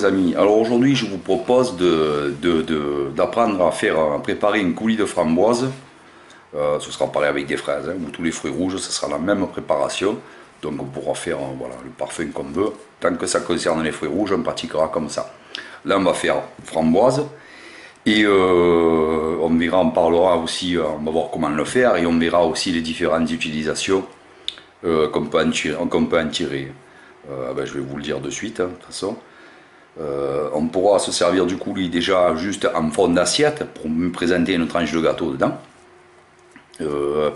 amis, alors aujourd'hui je vous propose d'apprendre à préparer une coulis de framboise. Ce sera pareil avec des fraises, ou tous les fruits rouges, ce sera la même préparation. Donc on pourra faire voilà, le parfum qu'on veut. Tant que ça concerne les fruits rouges, on pratiquera comme ça. Là on va faire framboise. Et on verra, on parlera aussi, on va voir comment le faire. Et on verra aussi les différentes utilisations qu'on peut en tirer. Je vais vous le dire de suite, de toute façon. On pourra se servir du coulis déjà juste en fond d'assiette pour me présenter une tranche de gâteau dedans,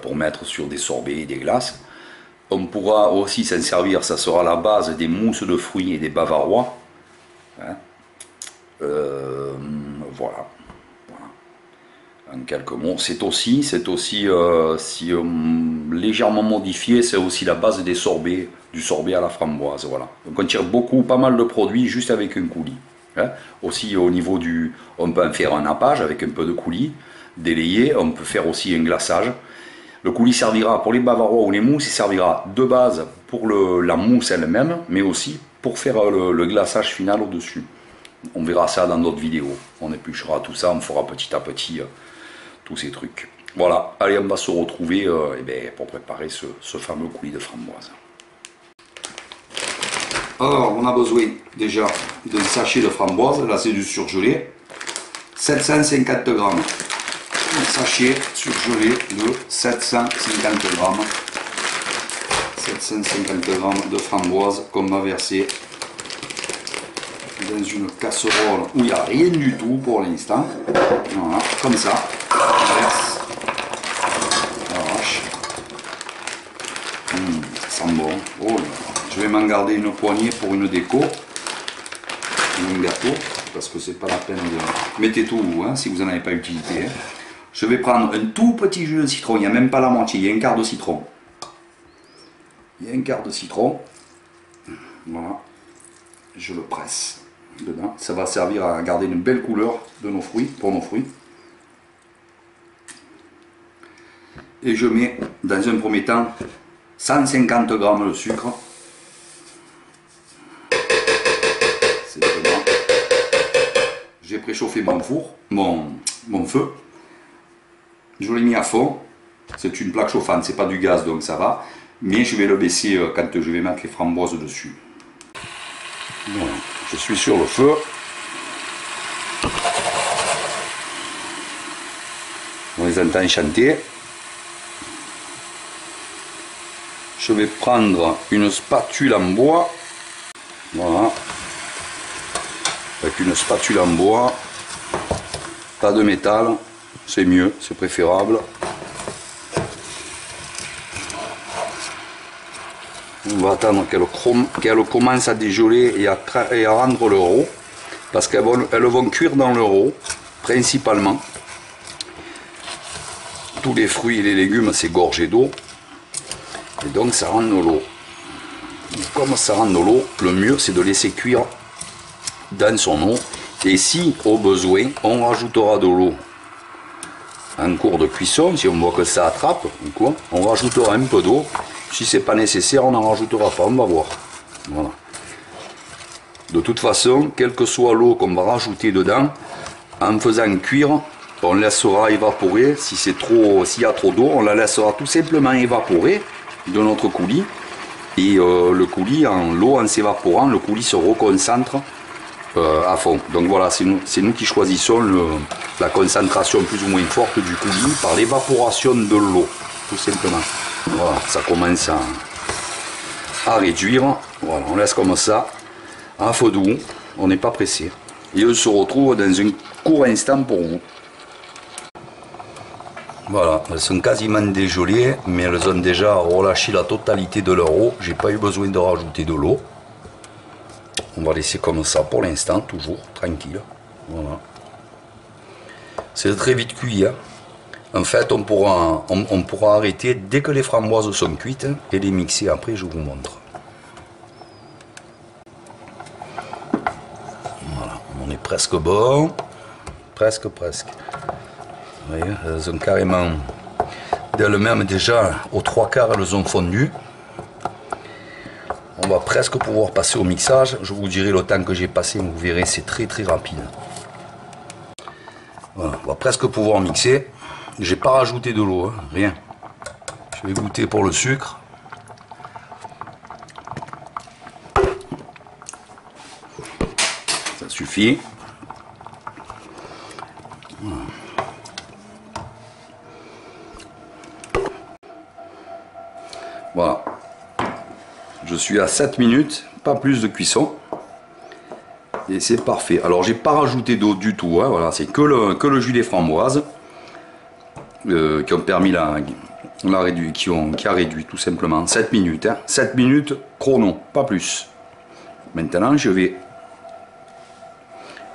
pour mettre sur des sorbets et des glaces. On pourra aussi s'en servir, ça sera la base des mousses de fruits et des bavarois. Hein. Voilà. En quelques mots, c'est aussi légèrement modifié, c'est aussi la base des sorbets, du sorbet à la framboise, voilà. Donc on tire pas mal de produits juste avec un coulis. Hein. Aussi au niveau on peut en faire un nappage avec un peu de coulis, délayé, on peut faire aussi un glaçage. Le coulis servira pour les bavarois ou les mousses, il servira de base pour la mousse elle-même, mais aussi pour faire le glaçage final au-dessus. On verra ça dans d'autres vidéos, on épluchera tout ça, on fera petit à petit tous ces trucs. Voilà, allez, on va se retrouver pour préparer ce fameux coulis de framboise. Alors, on a besoin déjà d'un sachet de framboise, là c'est du surgelé, 750 grammes. Un sachet surgelé de 750 grammes. 750 grammes de framboise qu'on va verser dans une casserole où il n'y a rien du tout pour l'instant. Voilà, comme ça. On verse. On arrache. Ça sent bon. Oh là. Je vais m'en garder une poignée pour une déco. Un gâteau. Parce que c'est pas la peine de... Mettez tout hein, si vous n'en avez pas utilité. Hein. Je vais prendre un tout petit jus de citron. Il n'y a même pas la moitié. Il y a un quart de citron. Il y a un quart de citron. Voilà. Je le presse dedans, ça va servir à garder une belle couleur de nos fruits, pour nos fruits. Et je mets dans un premier temps 150 grammes de sucre. C'est vraiment. J'ai préchauffé mon four, mon feu. Je l'ai mis à fond. C'est une plaque chauffante, c'est pas du gaz donc ça va. Mais je vais le baisser quand je vais mettre les framboises dessus. Voilà. Je suis sur le feu. On les entend chanter. Je vais prendre une spatule en bois. Voilà. Avec une spatule en bois. Pas de métal. C'est mieux, c'est préférable. On va attendre qu'elle commence à dégeler et à rendre le rôt, parce qu'elles vont cuire dans le rôt, principalement. Tous les fruits et les légumes, c'est gorgé d'eau, et donc ça rend de l'eau. Comme ça rend de l'eau, le mieux c'est de laisser cuire dans son eau, et si au besoin, on rajoutera de l'eau en cours de cuisson, si on voit que ça attrape, on rajoutera un peu d'eau. Si c'est pas nécessaire, on n'en rajoutera pas, on va voir. Voilà. De toute façon, quelle que soit l'eau qu'on va rajouter dedans, en faisant cuire, on laissera évaporer. S'il y a trop d'eau, on la laissera tout simplement évaporer de notre coulis. Et le coulis, l'eau en s'évaporant, le coulis se reconcentre à fond. Donc voilà, c'est nous qui choisissons la concentration plus ou moins forte du coulis par l'évaporation de l'eau, tout simplement. Voilà, ça commence à réduire. Voilà, on laisse comme ça, à feu doux, on n'est pas pressé. Et on se retrouve dans un court instant pour vous. Voilà, elles sont quasiment dégelées, mais elles ont déjà relâché la totalité de leur eau. J'ai pas eu besoin de rajouter de l'eau. On va laisser comme ça pour l'instant, toujours tranquille. Voilà. C'est très vite cuit. Hein. En fait, on pourra arrêter dès que les framboises sont cuites et les mixer après, je vous montre. Voilà, on est presque bon. Presque. Vous voyez, elles ont carrément, d'elles-mêmes déjà, aux 3/4, elles ont fondu. on va presque pouvoir passer au mixage. Je vous dirai le temps que j'ai passé, vous verrez, c'est très rapide. Voilà, on va presque pouvoir mixer. J'ai pas rajouté de l'eau, hein, rien. Je vais goûter pour le sucre. Ça suffit. Voilà. Je suis à 7 minutes, pas plus de cuisson. Et c'est parfait. Alors j'ai pas rajouté d'eau du tout, hein, voilà, c'est que le jus des framboises qui ont permis qui a réduit tout simplement 7 minutes. Hein. 7 minutes chrono, pas plus. Maintenant je vais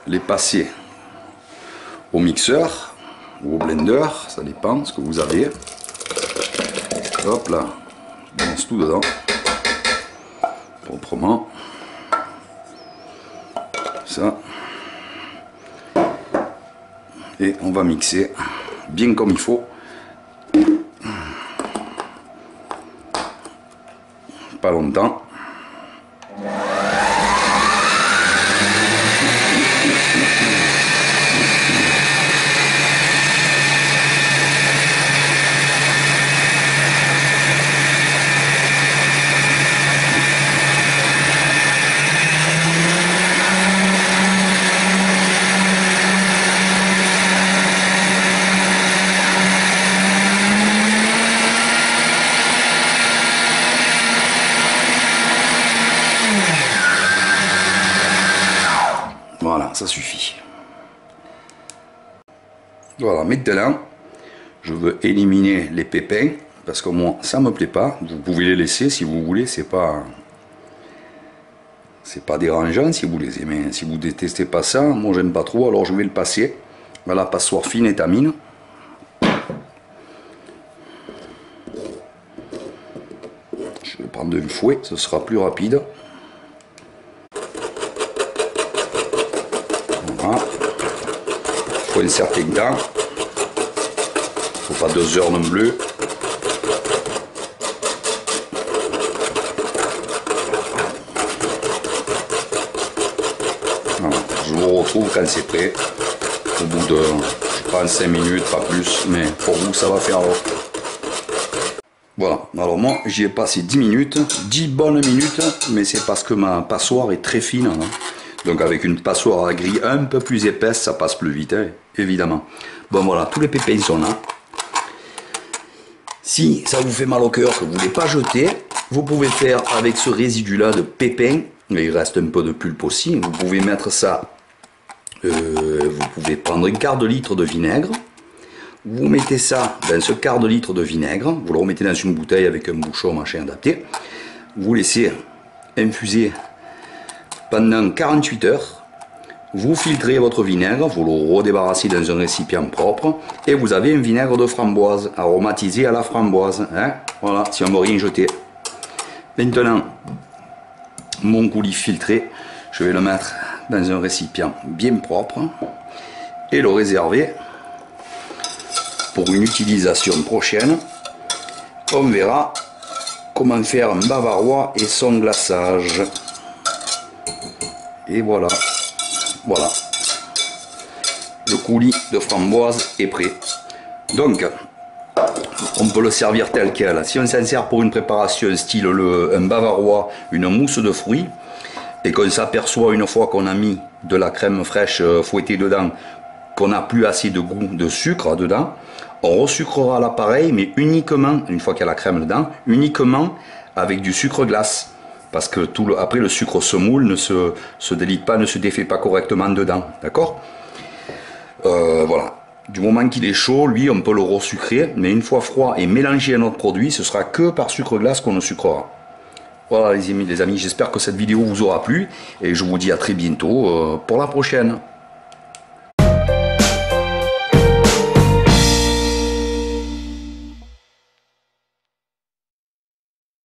les passer au mixeur ou au blender, ça dépend ce que vous avez. Hop là, je lance tout dedans proprement. Ça. Et on va mixer bien comme il faut. Pas longtemps. Voilà, ça suffit. Voilà, maintenant, je veux éliminer les pépins, parce que moi, ça me plaît pas. Vous pouvez les laisser si vous voulez, c'est pas dérangeant si vous les aimez. Si vous détestez pas ça, moi j'aime pas trop, alors je vais le passer à la passoire fine étamine. Je vais prendre un fouet, ce sera plus rapide. Voilà. Il faut insérer dedans. Il ne faut pas 2 heures non plus. Voilà. Je vous retrouve quand c'est prêt. Au bout de, je pense 5 minutes, pas plus, mais pour vous ça va faire. Voilà, alors moi j'y ai passé 10 minutes, 10 bonnes minutes, mais c'est parce que ma passoire est très fine. Hein. Donc avec une passoire à grille un peu plus épaisse, ça passe plus vite, hein, évidemment. Bon voilà, tous les pépins sont là. Si ça vous fait mal au cœur, que vous ne voulez pas jeter, vous pouvez faire avec ce résidu-là de pépins, mais il reste un peu de pulpe aussi, vous pouvez mettre ça, vous pouvez prendre un quart de litre de vinaigre, vous mettez ça dans ce quart de litre de vinaigre, vous le remettez dans une bouteille avec un bouchon machin adapté, vous laissez infuser pendant 48 heures, vous filtrez votre vinaigre, vous le redébarrassez dans un récipient propre et vous avez un vinaigre de framboise aromatisé à la framboise. Hein, voilà, si on ne veut rien jeter. Maintenant, mon coulis filtré, je vais le mettre dans un récipient bien propre et le réserver pour une utilisation prochaine. On verra comment faire un bavarois et son glaçage. Et voilà, voilà, le coulis de framboise est prêt. Donc, on peut le servir tel quel. Si on s'en sert pour une préparation style un bavarois, une mousse de fruits, et qu'on s'aperçoit une fois qu'on a mis de la crème fraîche fouettée dedans, qu'on n'a plus assez de goût de sucre dedans, on resucrera l'appareil, mais uniquement, une fois qu'il y a la crème dedans, uniquement avec du sucre glace. Parce que après le sucre semoule ne se délite pas, ne se défait pas correctement dedans, d'accord? Voilà, du moment qu'il est chaud, lui on peut le resucrer, mais une fois froid et mélangé à notre produit, ce sera que par sucre glace qu'on le sucrera. Voilà les amis, j'espère que cette vidéo vous aura plu, et je vous dis à très bientôt pour la prochaine.